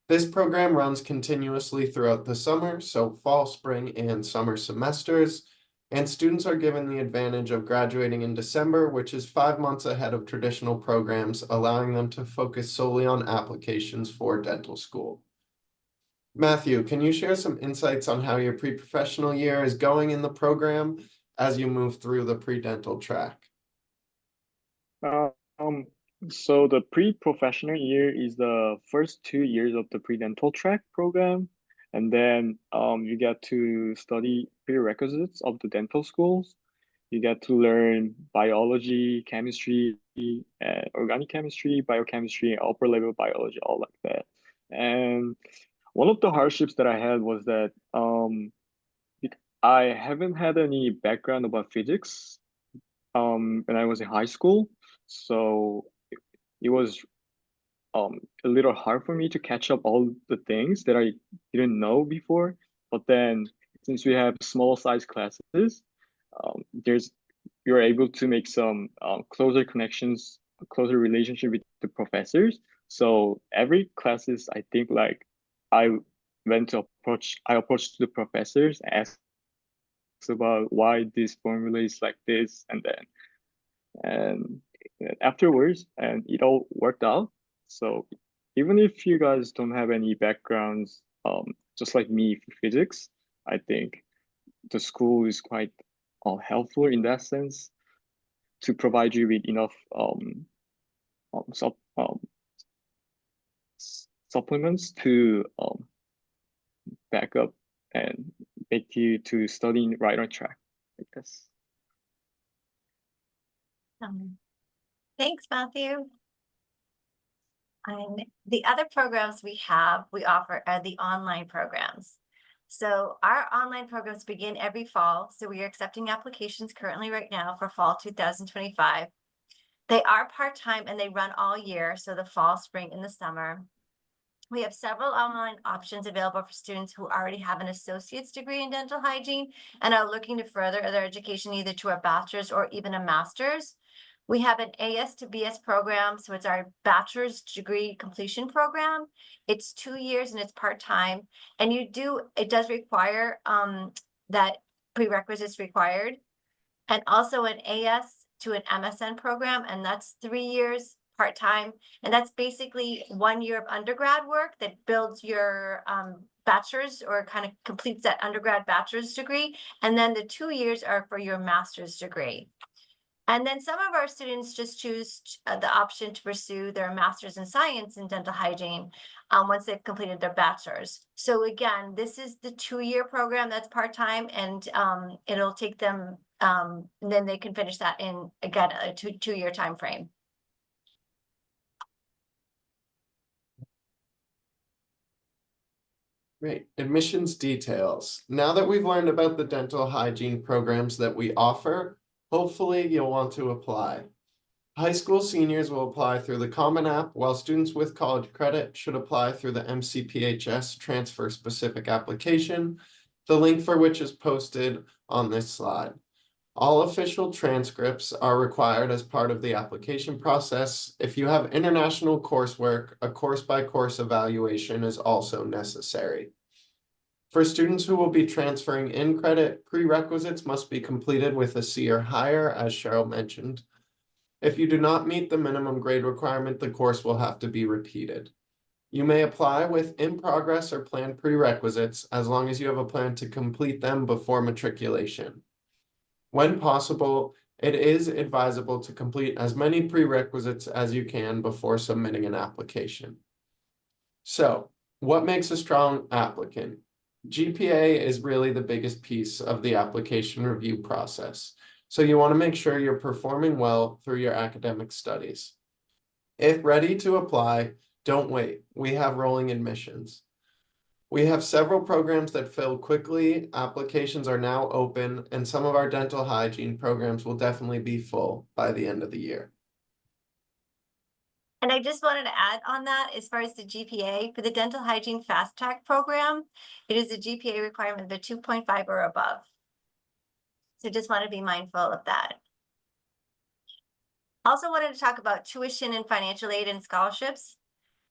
This program runs continuously throughout the summer, so fall, spring, and summer semesters, and students are given the advantage of graduating in December, which is 5 months ahead of traditional programs, allowing them to focus solely on applications for dental school. Matthew, can you share some insights on how your pre-professional year is going in the program as you move through the pre-dental track? Um, so the pre-professional year is the first 2 years of the pre-dental track program, and then you get to study prerequisites of the dental schools. You get to learn biology, chemistry, and organic chemistry, biochemistry, and upper level biology, all like that. And one of the hardships that I had was that I haven't had any background about physics when I was in high school, so it was a little hard for me to catch up all the things that I didn't know before. But then since we have small size classes, there's you're able to make some closer connections, closer relationship with the professors. So every classes, I think like I I approached the professors, asked about why this formula is like this, and afterwards, and it all worked out. So even if you guys don't have any backgrounds, just like me for physics, I think the school is quite helpful in that sense to provide you with enough um, sup, um, supplements to back up and make you to studying right on track, I guess. Thanks, Matthew. And the other programs we offer are the online programs. So our online programs begin every fall. So we are accepting applications currently right now for fall 2025. They are part-time and they run all year. So the fall, spring, and the summer. We have several online options available for students who already have an associate's degree in dental hygiene and are looking to further their education either to a bachelor's or even a master's. We have an AS to BS program, so it's our bachelor's degree completion program. It's 2 years and it's part-time, and it does require that prerequisites required, and also an AS to an MSN program, and that's 3 years part-time, and that's basically 1 year of undergrad work that builds your bachelor's or kind of completes that undergrad bachelor's degree, and then the 2 years are for your master's degree. And then some of our students just choose the option to pursue their master's in science in dental hygiene once they've completed their bachelor's. So again, this is the 2-year program that's part-time, and it'll take them, and then they can finish that in, again, a two-year time frame. Great. Admissions details. Now that we've learned about the dental hygiene programs that we offer, hopefully you'll want to apply. High school seniors will apply through the Common App, while students with college credit should apply through the MCPHS transfer specific application, the link for which is posted on this slide. All official transcripts are required as part of the application process. If you have international coursework, a course-by-course evaluation is also necessary. For students who will be transferring in credit, prerequisites must be completed with a C or higher, as Cheryl mentioned. If you do not meet the minimum grade requirement, the course will have to be repeated. You may apply with in progress or planned prerequisites as long as you have a plan to complete them before matriculation. When possible, it is advisable to complete as many prerequisites as you can before submitting an application. So, what makes a strong applicant? GPA is really the biggest piece of the application review process. So you want to make sure you're performing well through your academic studies. If ready to apply, don't wait. We have rolling admissions. We have several programs that fill quickly. Applications are now open, and some of our dental hygiene programs will definitely be full by the end of the year. And I just wanted to add on that, as far as the GPA, for the dental hygiene fast track program, it is a GPA requirement of 2.5 or above. So just want to be mindful of that. Also wanted to talk about tuition and financial aid and scholarships.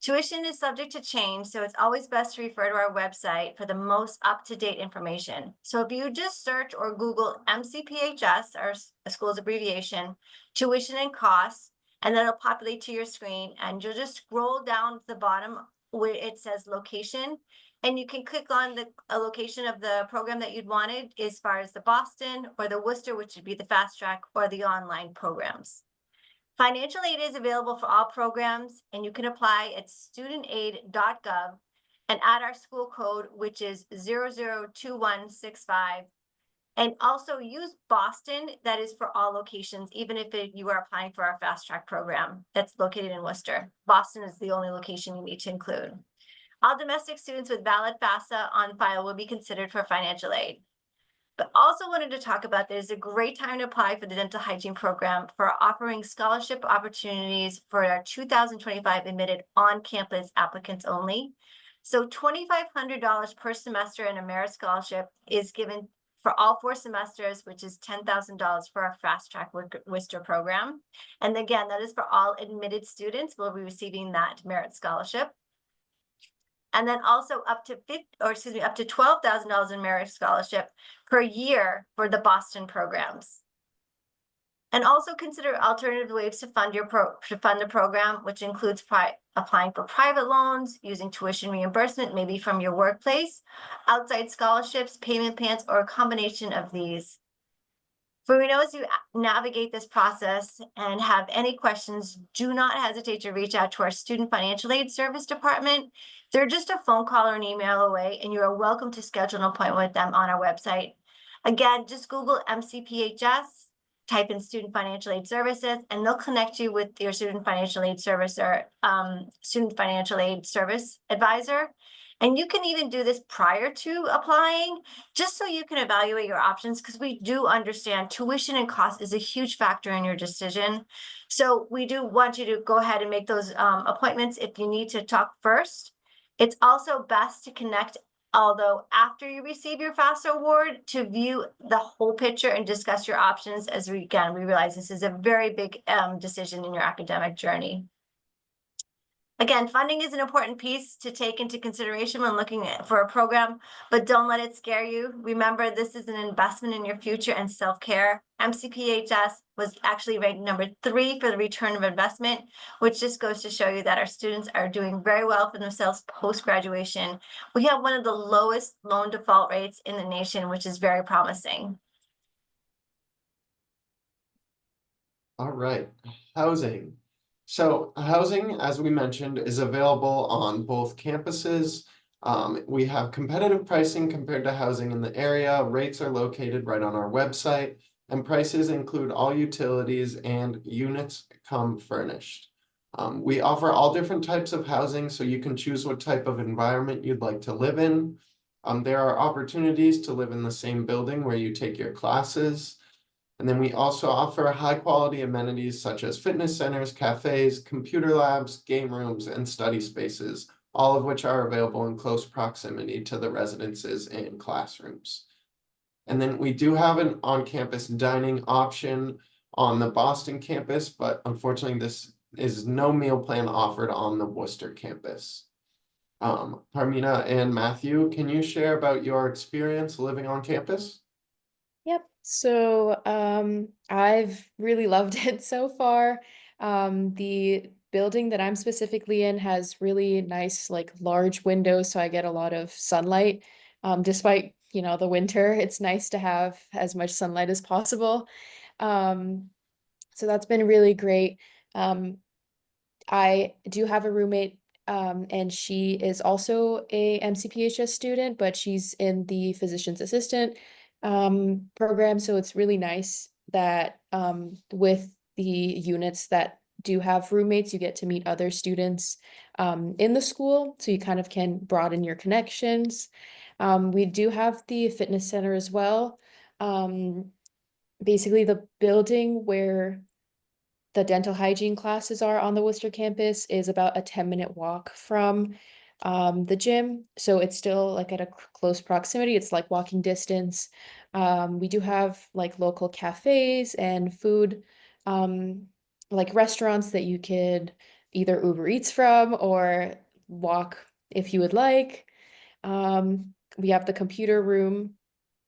Tuition is subject to change, so it's always best to refer to our website for the most up-to-date information. So if you just search or Google MCPHS, our school's abbreviation, tuition and costs, and then it'll populate to your screen, and you'll just scroll down to the bottom where it says location, and you can click on a location of the program that you'd wanted as far as the Boston or the Worcester, which would be the fast track or the online programs. Financial aid is available for all programs, and you can apply at studentaid.gov and add our school code, which is 002165, And also use Boston, that is for all locations, even if you are applying for our fast track program that's located in Worcester. Boston is the only location you need to include. All domestic students with valid FAFSA on file will be considered for financial aid. But also wanted to talk about there's a great time to apply for the dental hygiene program for offering scholarship opportunities for our 2025 admitted on-campus applicants only. So $2,500 per semester in a merit scholarship is given for all 4 semesters, which is $10,000 for our fast track Worcester program. And again, that is for all admitted students will be receiving that merit scholarship. And then also up to $12,000 in merit scholarship per year for the Boston programs. And also consider alternative ways to fund the program, which includes applying for private loans, using tuition reimbursement, maybe from your workplace, outside scholarships, payment plans, or a combination of these. For we know as you navigate this process and have any questions, do not hesitate to reach out to our Student Financial Aid Service Department. They're just a phone call or an email away, and you are welcome to schedule an appointment with them on our website. Again, just Google MCPHS, type in Student Financial Aid Services, and they'll connect you with your Student Financial Aid Service or Student Financial Aid Service Advisor. And you can even do this prior to applying, just so you can evaluate your options, because we do understand tuition and cost is a huge factor in your decision. So we do want you to go ahead and make those appointments if you need to talk first. It's also best to connect, although after you receive your FAFSA award, to view the whole picture and discuss your options, as we realize this is a very big decision in your academic journey. Again, funding is an important piece to take into consideration when looking for a program, but don't let it scare you. Remember, this is an investment in your future and self-care. MCPHS was actually ranked number 3 for the return of investment, which just goes to show you that our students are doing very well for themselves post-graduation. We have one of the lowest loan default rates in the nation, which is very promising. All right, housing. So housing, as we mentioned, is available on both campuses. We have competitive pricing compared to housing in the area. Rates are located right on our website, and prices include all utilities and units come furnished. We offer all different types of housing, so you can choose what type of environment you'd like to live in. There are opportunities to live in the same building where you take your classes. And then we also offer high quality amenities such as fitness centers, cafes, computer labs, game rooms, and study spaces, all of which are available in close proximity to the residences and classrooms. And then we do have an on-campus dining option on the Boston campus, but unfortunately this is no meal plan offered on the Worcester campus. Parmina and Matthew, can you share about your experience living on campus? Yep. So I've really loved it so far. The building that I'm specifically in has really nice, like large windows, so I get a lot of sunlight. Despite, the winter, it's nice to have as much sunlight as possible. So that's been really great. I do have a roommate, and she is also a MCPHS student, but she's in the physician's assistant program. So it's really nice that with the units that do have roommates, you get to meet other students in the school. So you kind of can broaden your connections. We do have the fitness center as well. Basically, the building where the dental hygiene classes are on the Worcester campus is about a 10-minute walk from the gym. So it's still like at a close proximity. It's like walking distance. We do have like local cafes and food, like restaurants that you could either Uber Eats from or walk if you would like. We have the computer room,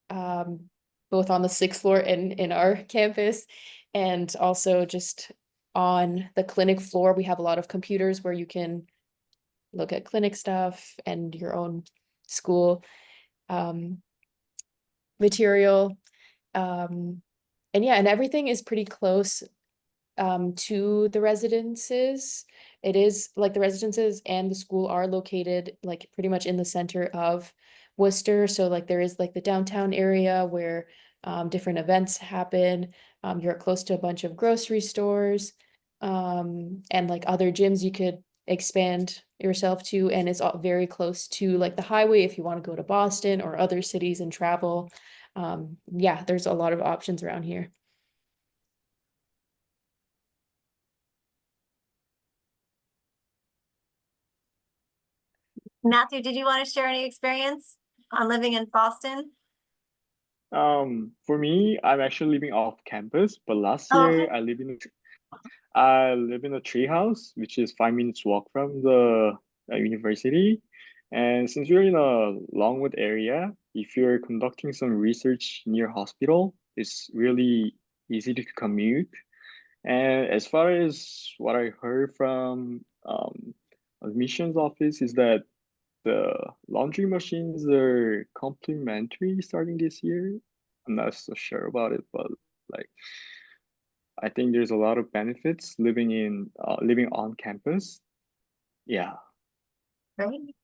both on the 6th floor and in our campus, and also just on the clinic floor, we have a lot of computers where you can look at clinic stuff and your own school material. And yeah, and everything is pretty close to the residences. It is like the residences and the school are located like pretty much in the center of Worcester. So like there is like the downtown area where different events happen. You're close to a bunch of grocery stores, and like other gyms you could expand yourself to, and it's all very close to like the highway if you want to go to Boston or other cities and travel. Yeah, there's a lot of options around here. Matthew, did you want to share any experience on living in Boston? For me, I'm actually living off campus, but last Oh, okay. year I live in a tree house, which is 5 minutes walk from the university. And since we're in a Longwood area, if you're conducting some research near hospital, it's really easy to commute. And as far as what I heard from admissions office is that the laundry machines are complimentary starting this year. I'm not so sure about it, but like I think there's a lot of benefits living on campus. Yeah. Great.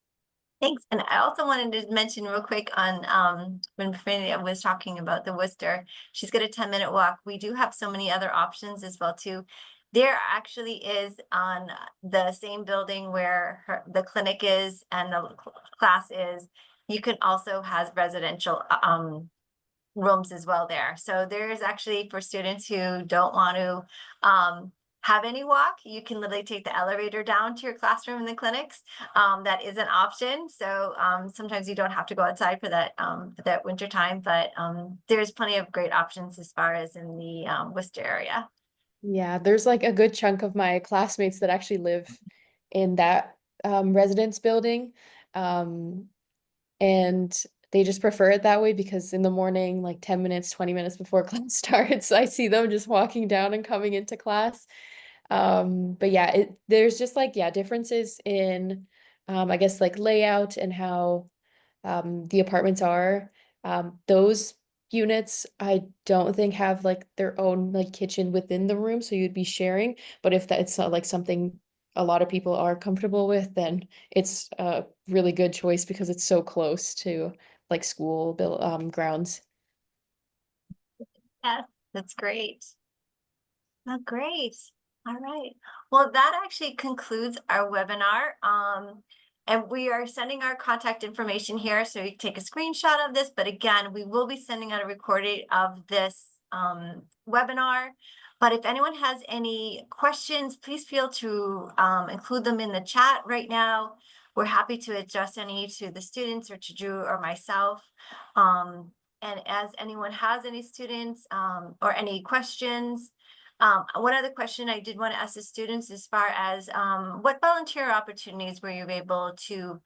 Thanks. And I also wanted to mention real quick on when Freya was talking about the Worcester, she's got a 10-minute walk. We do have so many other options as well too. There actually is on the same building where the clinic is and the class is. You can also has residential rooms as well there. So there's actually for students who don't want to have any walk, you can literally take the elevator down to your classroom in the clinics. That is an option. So sometimes you don't have to go outside for that winter time, but there's plenty of great options as far as in the Worcester area. Yeah, there's like a good chunk of my classmates that actually live in that residence building. Um, and they just prefer it that way because in the morning, like 10 minutes, 20 minutes before class starts, I see them just walking down and coming into class. But yeah, there's just like, yeah, differences in, I guess like layout and how the apartments are. Those units I don't think have like their own like kitchen within the room, so you'd be sharing. But if that's like something a lot of people are comfortable with, then it's a really good choice because it's so close to like school build grounds. Yes, that's great. Oh, great. All right. Well, that actually concludes our webinar. And we are sending our contact information here, so you can take a screenshot of this. But again, we will be sending out a recording of this webinar. But if anyone has any questions, please feel to include them in the chat right now. We're happy to address any to the students or to Drew or myself. And as anyone has any students or any questions, one other question I did want to ask the students as far as what volunteer opportunities were you able to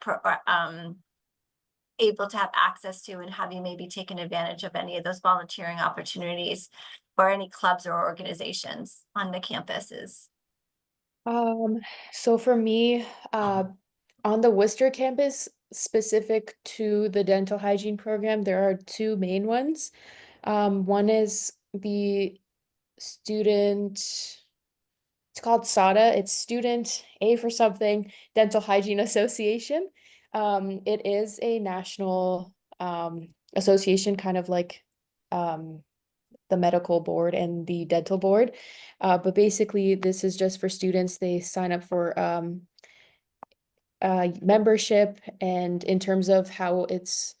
have access to, and have you maybe taken advantage of any of those volunteering opportunities or any clubs or organizations on the campuses? Um, so for me, on the Worcester campus, specific to the dental hygiene program, there are two main ones. One is the student, it's called SADA, it's Student A for something, Dental Hygiene Association. It is a national association, kind of like the medical board and the dental board. But basically, this is just for students. They sign up for membership, and in terms of how it's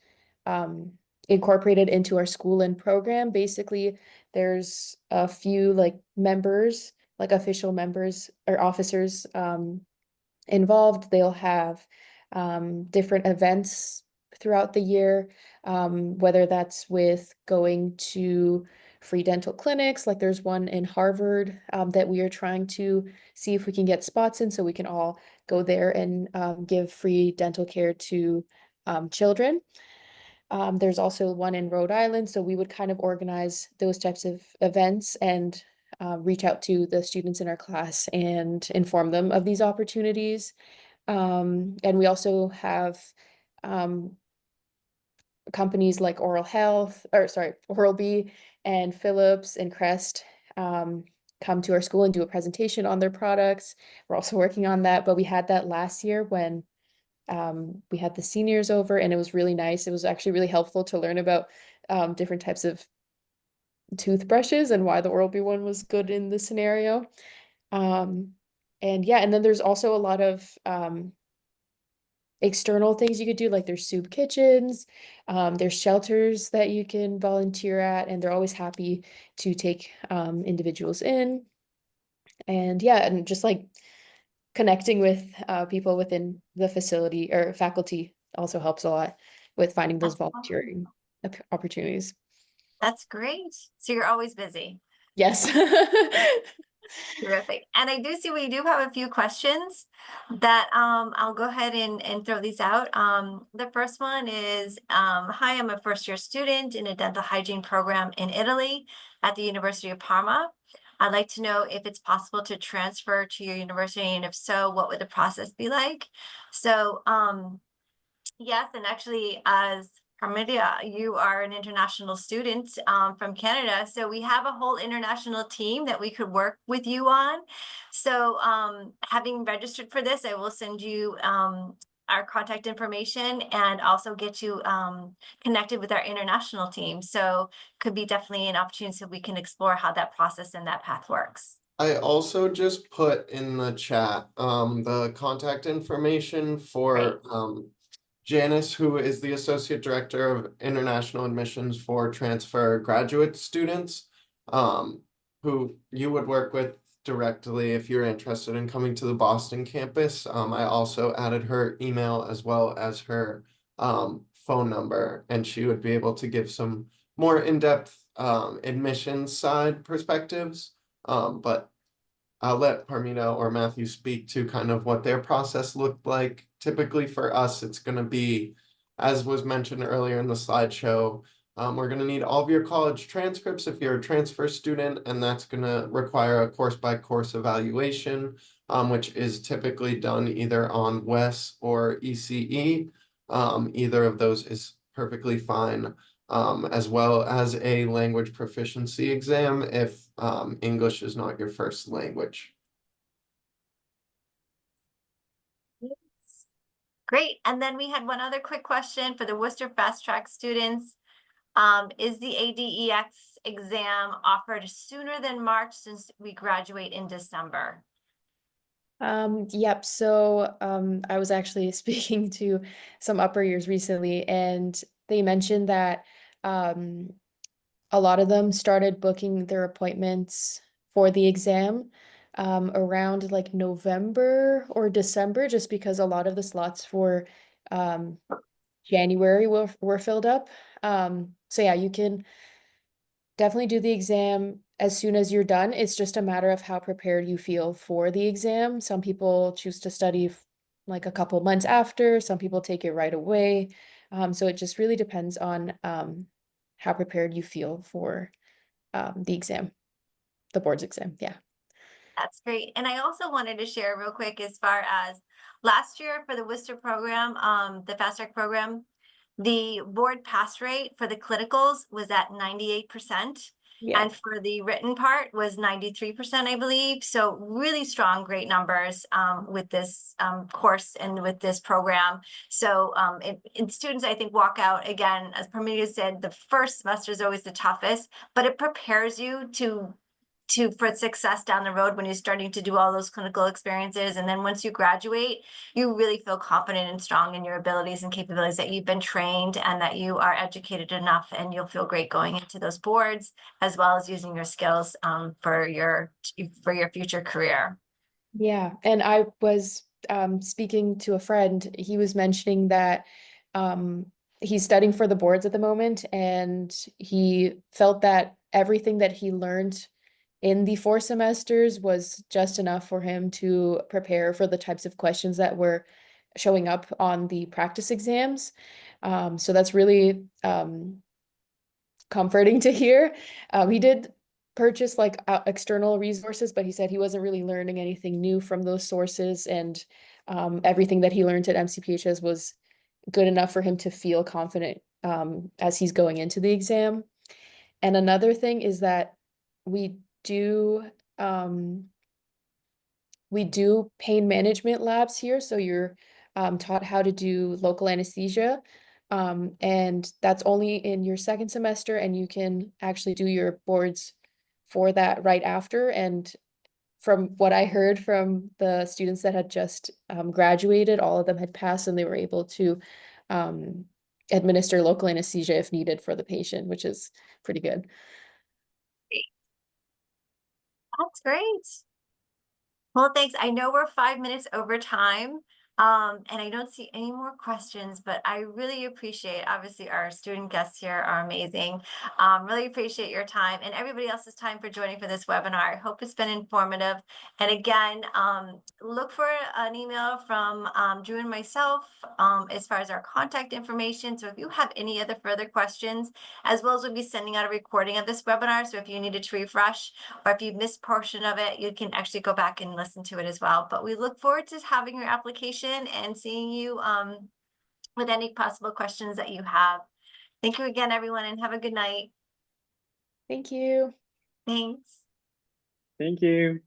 um, incorporated into our school and program, basically there's a few like members, like official members or officers involved. They'll have different events throughout the year, whether that's with going to free dental clinics, like there's one in Harvard that we are trying to see if we can get spots in so we can all go there and give free dental care to children. There's also one in Rhode Island, so we would kind of organize those types of events and reach out to the students in our class and inform them of these opportunities. And we also have um, companies like Oral B and Philips and Crest come to our school and do a presentation on their products. We're also working on that, but we had that last year when we had the seniors over, and it was really nice. It was actually really helpful to learn about different types of toothbrushes and why the Oral-B one was good in this scenario. And yeah, and then there's also a lot of external things you could do, like there's soup kitchens, there's shelters that you can volunteer at, and they're always happy to take individuals in. And yeah, and just like connecting with people within the facility or faculty also helps a lot with finding those That's awesome. volunteering opportunities. That's great. So you're always busy. Yes. Terrific. And I do see we do have a few questions that I'll go ahead and throw these out. The first one is, hi, I'm a first year student in a dental hygiene program in Italy at the University of Parma. I'd like to know if it's possible to transfer to your university, and if so, what would the process be like? So yes, and actually, as Parmidia, you are an international student from Canada, so we have a whole international team that we could work with you on. So having registered for this, I will send you our contact information and also get you connected with our international team. So could be definitely an opportunity so we can explore how that process and that path works. I also just put in the chat the contact information Great. for Janice, who is the Associate Director of International Admissions for transfer graduate students, who you would work with directly if you're interested in coming to the Boston campus. I also added her email as well as her phone number, and she would be able to give some more in-depth admissions side perspectives. But I'll let Parmina or Matthew speak to kind of what their process looked like. Typically for us, it's going to be, as was mentioned earlier in the slideshow, we're going to need all of your college transcripts if you're a transfer student, and that's going to require a course-by-course evaluation, which is typically done either on WES or ECE. Either of those is perfectly fine. As well as a language proficiency exam if English is not your first language. Great. And then we had one other quick question for the Worcester Fast Track students. Is the ADEX exam offered sooner than March since we graduate in December? Yep. So I was actually speaking to some upper years recently, and they mentioned that a lot of them started booking their appointments for the exam around like November or December, just because a lot of the slots for um, January were filled up. So yeah, you can definitely do the exam as soon as you're done. It's just a matter of how prepared you feel for the exam. Some people choose to study like a couple months after, some people take it right away. So it just really depends on how prepared you feel for the exam, the board's exam. Yeah. That's great. And I also wanted to share real quick as far as last year for the Worcester program, the Fast Track program, the board pass rate for the clinicals was at 98%. Yeah. And for the written part was 93%, I believe. So really strong, great numbers with this course and with this program. So and students, I think, walk out again, as Parmelia said, the first semester is always the toughest, but it prepares you for success down the road when you're starting to do all those clinical experiences. And then once you graduate, you really feel confident and strong in your abilities and capabilities, that you've been trained and that you are educated enough, and you'll feel great going into those boards, as well as using your skills for your future career. Yeah. And I was speaking to a friend, he was mentioning that um, he's studying for the boards at the moment, and he felt that everything that he learned in the 4 semesters was just enough for him to prepare for the types of questions that were showing up on the practice exams. So that's really comforting to hear. He did purchase like external resources, but he said he wasn't really learning anything new from those sources, and everything that he learned at MCPHS was good enough for him to feel confident as he's going into the exam. And another thing is that we do um, we do pain management labs here, so you're taught how to do local anesthesia. And that's only in your second semester, and you can actually do your boards for that right after. And from what I heard from the students that had just graduated, all of them had passed and they were able to um, administer local anesthesia if needed for the patient, which is pretty good. That's great. Well, thanks. I know we're 5 minutes over time, and I don't see any more questions, but I really appreciate, obviously, our student guests here are amazing. Really appreciate your time and everybody else's time for joining for this webinar. I hope it's been informative. And again, look for an email from Drew and myself as far as our contact information. So if you have any other further questions, as well as we'll be sending out a recording of this webinar. So if you needed to refresh, or if you missed portion of it, you can actually go back and listen to it as well. But we look forward to having your application and seeing you with any possible questions that you have. Thank you again, everyone, and have a good night. Thank you. Thanks. Thank you.